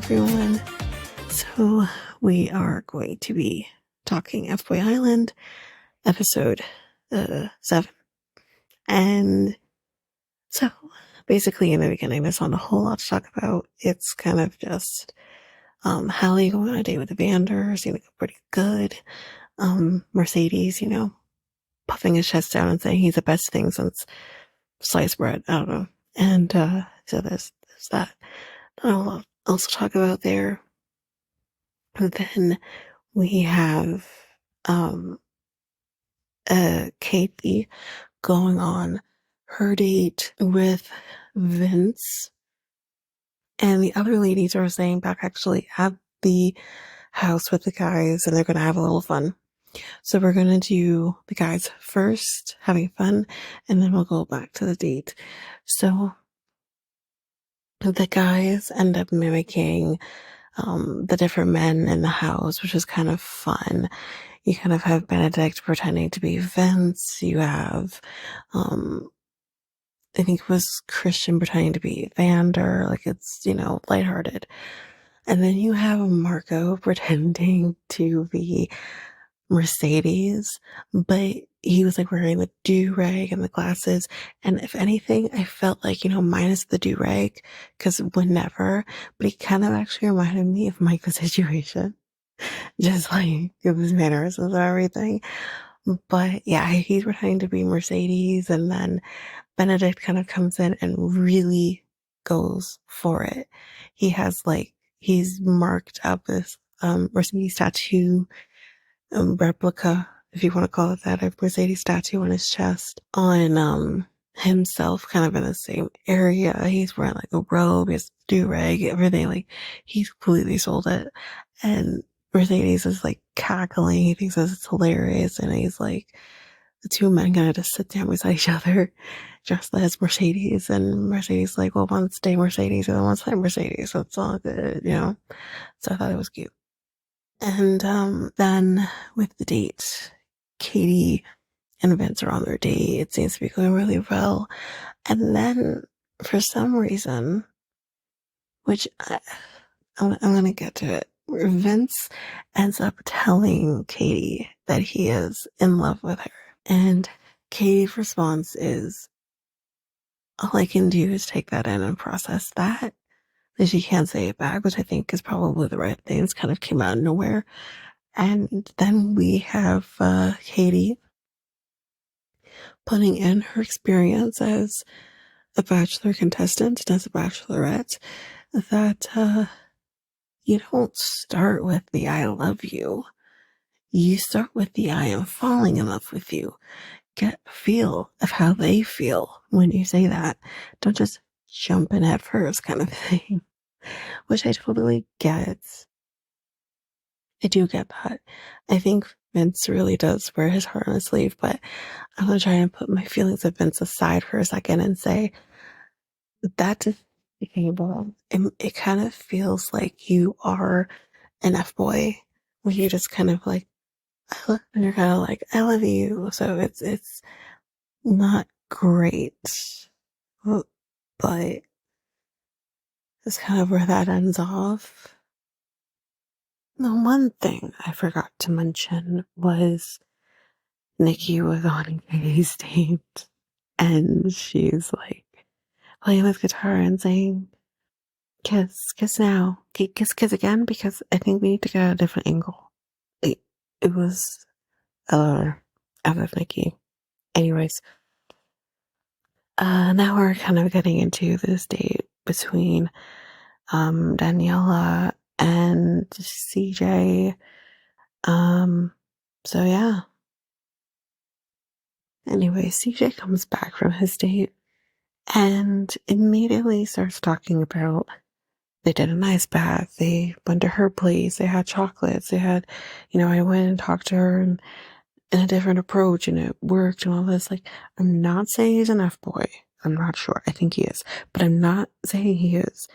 everyone. So we are going to be talking Fboy Island, episode 7. And so basically in the beginning, there's not a whole lot to talk about. It's kind of just Hallie going on a date with Evander, seeming pretty good. Mercedes, puffing his chest down and saying he's the best thing since sliced bread. I don't know. And so there's that. Not a lot else to talk about there. Then we have Katie going on her date with Vince, and the other ladies are staying back actually at the house with the guys, and they're going to have a little fun. So we're going to do the guys first, having fun, and then we'll go back to the date. So the guys end up mimicking the different men in the house, which is kind of fun. You kind of have Benedict pretending to be Vince. You have, I think it was Christian pretending to be Vander. Like, it's, lighthearted. And then you have Marco pretending to be Mercedes, but he was like wearing the do-rag and the glasses. And if anything, I felt like, minus the do-rag, because whenever, but he kind of actually reminded me of Mike the Situation. Just like his mannerisms and everything. But yeah, he's pretending to be Mercedes, and then Benedict kind of comes in and really goes for it. He's marked up this Mercedes tattoo, replica, if you want to call it that, a Mercedes tattoo on his chest, on himself, kind of in the same area. He's wearing like a robe, his do-rag, everything. Like, he's completely sold it. And Mercedes is like cackling. He thinks this is hilarious. And he's like, the two men gonna just sit down beside each other, dressed as Mercedes. And Mercedes like, well, one stay Mercedes and one stay Mercedes. So it's all good, So I thought it was cute. And then with the date, Katie and Vince are on their date. It seems to be going really well. And then for some reason, which I'm going to get to it, where Vince ends up telling Katie that he is in love with her. And Katie's response is, all I can do is take that in and process that. That she can't say it back, which I think is probably the right thing. It's kind of came out of nowhere. And then we have Katie putting in her experience as a bachelor contestant and as a bachelorette, that you don't start with the I love you. You start with the I am falling in love with you. Get a feel of how they feel when you say that. Don't just jump in head first kind of thing. Which I totally get. I do get that. I think Vince really does wear his heart on his sleeve, but I'm going to try and put my feelings of Vince aside for a second and say that just became wrong. It kind of feels like you are an Fboy when you just kind of like, and you're kind of like, I love you. So it's not great, but it's kind of where that ends off. The one thing I forgot to mention was Nikki was on Katie's date, and she's like playing with guitar and saying, kiss, kiss now, kiss, kiss again, because I think we need to get a different angle. It was out of Nikki. Anyways, now we're kind of getting into this date between Daniela and CJ. So yeah. Anyway, CJ comes back from his date and immediately starts talking about they did an ice bath, they went to her place, they had chocolates, they had, I went and talked to her and in a different approach and it worked and all this. Like, I'm not saying he's an Fboy. I'm not sure. I think he is, but I'm not saying he is.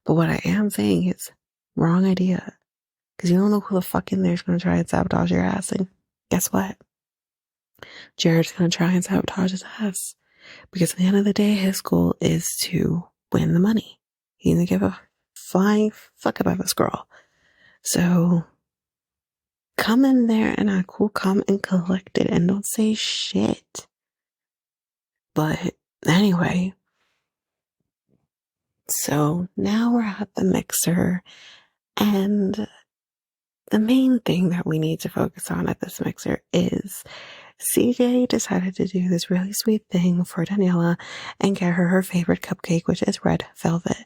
But what I am saying is, wrong idea. Because you don't know who the fuck in there is going to try and sabotage your ass. And guess what? Jared's going to try and sabotage his ass. Because at the end of the day, his goal is to win the money. He doesn't give a flying fuck about this girl. So come in there and act cool, calm, and collected, and don't say shit. But anyway, so now we're at the mixer, and the main thing that we need to focus on at this mixer is CJ decided to do this really sweet thing for Daniela and get her favorite cupcake, which is red velvet.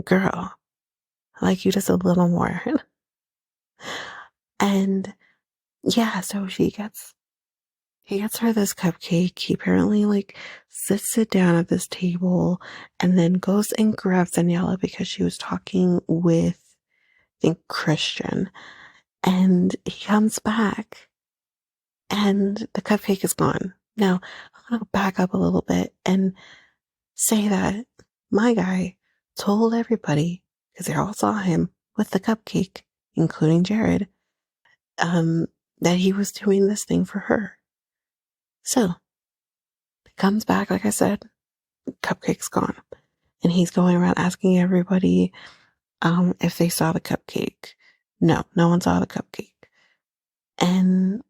Girl, I like you just a little more. And yeah, so he gets her this cupcake. He apparently like sits it down at this table and then goes and grabs Daniela because she was talking with, I think, Christian. And he comes back and the cupcake is gone. Now, I'm going to back up a little bit and say that my guy told everybody, because they all saw him with the cupcake, including Jared, that he was doing this thing for her. So, he comes back, like I said, cupcake's gone. And he's going around asking everybody if they saw the cupcake. No one saw the cupcake. And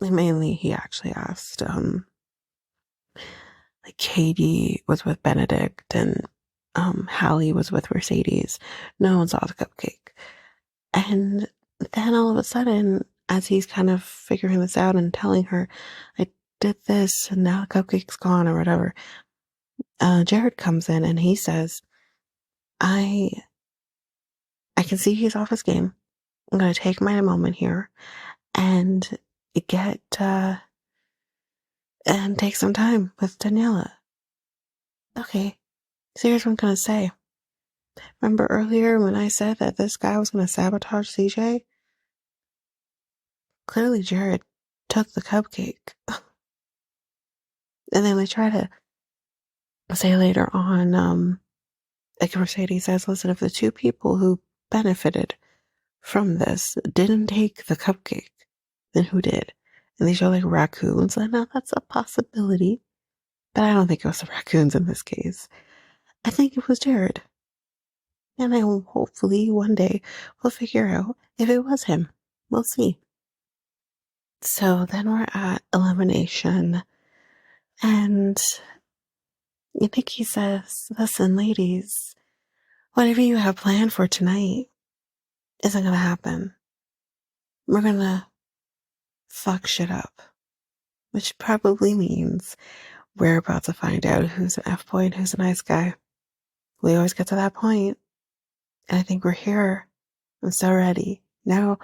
mainly he actually asked, like Katie was with Benedict and Hallie was with Mercedes. No one saw the cupcake. And then all of a sudden, as he's kind of figuring this out and telling her, I did this and now the cupcake's gone or whatever, Jared comes in and he says, I can see he's off his game. I'm going to take my moment here and get, and take some time with Daniela. Okay, so here's what I'm going to say. Remember earlier when I said that this guy was going to sabotage CJ? Clearly Jared took the cupcake. And then they try to say later on, like Mercedes says, listen, if the two people who benefited from this didn't take the cupcake, then who did? And they show like raccoons. And now that's a possibility. But I don't think it was the raccoons in this case. I think it was Jared. And I will hopefully one day we'll figure out if it was him. We'll see. So then we're at elimination. And Nikki says, listen, ladies, whatever you have planned for tonight isn't going to happen. We're going to fuck shit up. Which probably means we're about to find out who's an F-boy and who's a nice guy. We always get to that point. And I think we're here. I'm so ready. Now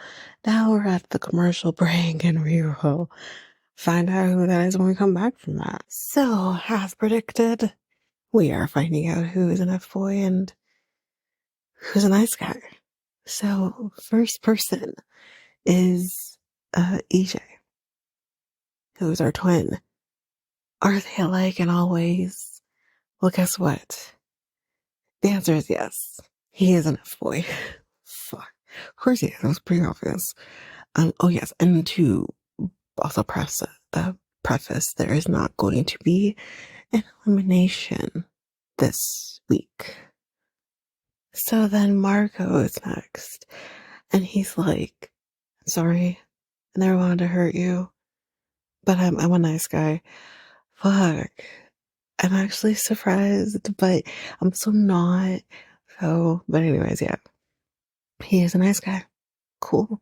we're at the commercial break and we will find out who that is when we come back from that. So, as predicted, we are finding out who is an F-boy and who's a nice guy. So, first person is EJ, who is our twin. Are they alike in all ways? Well, guess what? The answer is yes. He is an F-boy. Fuck. Of course he is. That was pretty obvious. Oh yes, and to also preface, there is not going to be an elimination this week. So then Marco is next, and he's like, sorry, I never wanted to hurt you, but I'm a nice guy. Fuck. I'm actually surprised, but I'm so not. So, but anyways, yeah. He is a nice guy. Cool.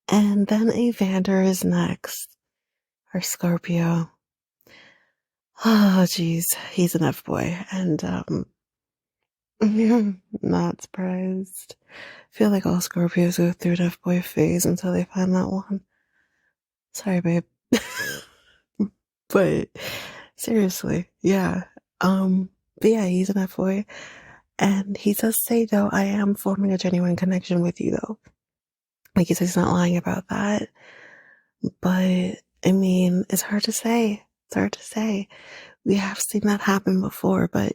And then Evander is next. Our Scorpio. Oh, geez. He's an F-boy. And, not surprised. I feel like all Scorpios go through an F-boy phase until they find that one. Sorry, babe. But seriously, yeah. But yeah, he's an F-boy. And he does say, though, I am forming a genuine connection with you, though. Like, he says he's not lying about that. But, I mean, it's hard to say. It's hard to say. We have seen that happen before, but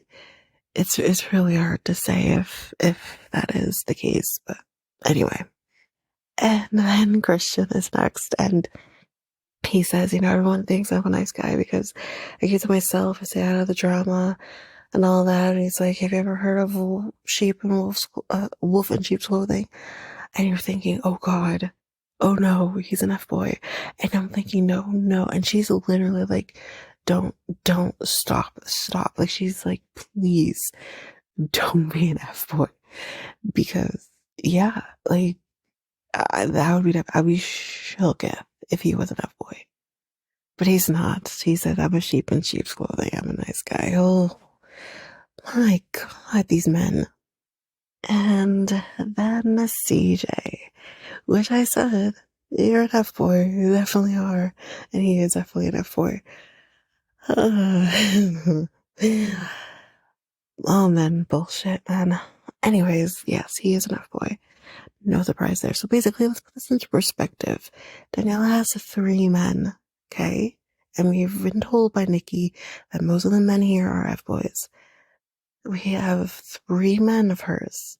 it's really hard to say if that is the case. But anyway. And then Christian is next, and he says, everyone thinks I'm a nice guy because I keep to myself, I stay out of the drama. and all that. And he's like, have you ever heard of wolf in sheep's clothing? And you're thinking, oh God, oh no, he's an F-boy. And I'm thinking, no, no. And she's literally like, don't stop. Like, she's like, please don't be an F-boy. Because, yeah, like, that would be, I'd be shook if he was an F-boy. But he's not. He said, I'm a sheep in sheep's clothing. I'm a nice guy. Oh my God, these men. And then CJ, which I said, you're an F-boy. You definitely are. And he is definitely an F-boy. Oh man, bullshit, man. Anyways, yes, he is an F-boy. No surprise there. So basically, let's put this into perspective. Daniela has 3 men, okay? And we've been told by Nikki that most of the men here are F-boys. We have 3 men of hers.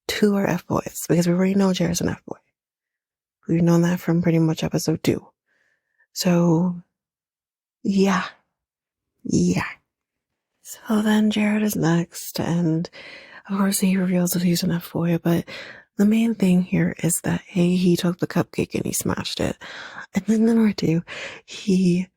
2 are F-boys, because we already know Jared's an F-boy. We've known that from pretty much episode 2. So, yeah. So then Jared is next, and of course he reveals that he's an F-boy, but the main thing here is that, hey, he took the cupcake and he smashed it. And then number 2, he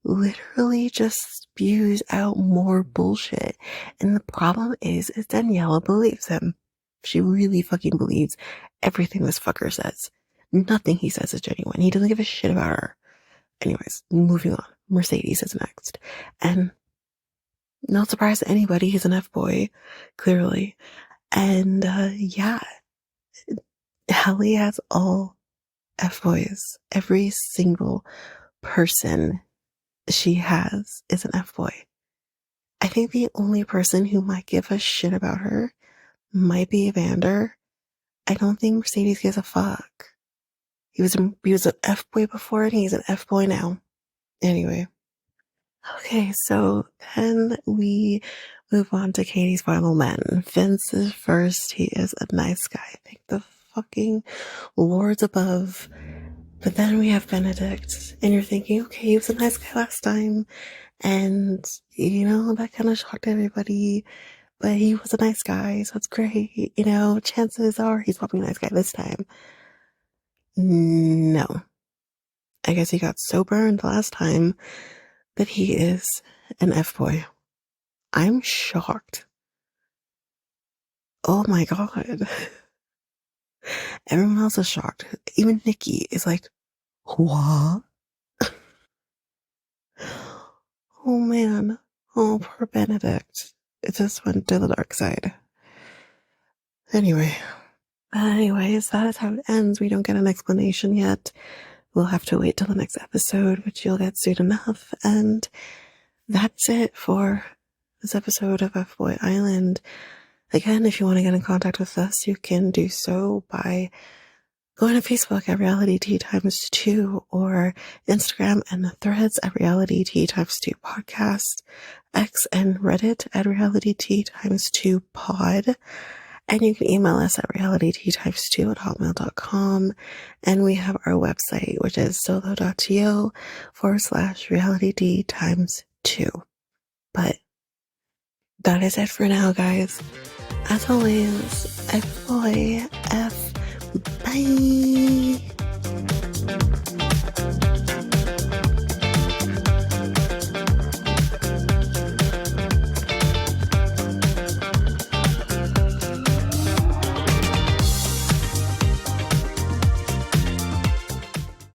literally just spews out more bullshit. And the problem is Daniela believes him. She really fucking believes everything this fucker says. Nothing he says is genuine. He doesn't give a shit about her. Anyways, moving on. Mercedes is next. And no surprise to anybody, he's an F-boy, clearly. And, yeah. Hallie has all F-boys. Every single person she has is an F-boy. I think the only person who might give a shit about her might be Evander. I don't think Mercedes gives a fuck. He was an F-boy before and he's an F-boy now. Anyway. Okay, so then we move on to Katie's final men. Vince is first. He is a nice guy. Thank the fucking lords above. But then we have Benedict, and you're thinking, okay, he was a nice guy last time, and, you know, that kind of shocked everybody, but he was a nice guy, so it's great. You know, chances are he's probably a nice guy this time. No. I guess he got so burned last time that he is an F-boy. I'm shocked. Oh my God. Everyone else is shocked. Even Nikki is like, what? Oh man. Oh, poor Benedict. It just went to the dark side. Anyways, that is how it ends. We don't get an explanation yet. We'll have to wait till the next episode, which you'll get soon enough. And that's it for this episode of Fboy Island. Again, if you want to get in contact with us, you can do so by going to Facebook at Reality Tea Times 2 or Instagram and the Threads at Reality Tea Times 2 Podcast, X and Reddit at Reality Tea Times 2 Pod. And you can email us at realityteatimes2 at hotmail.com. And we have our website, which is solo.to/reality times 2. But that is it for now, guys. As always, F-boy, F, bye.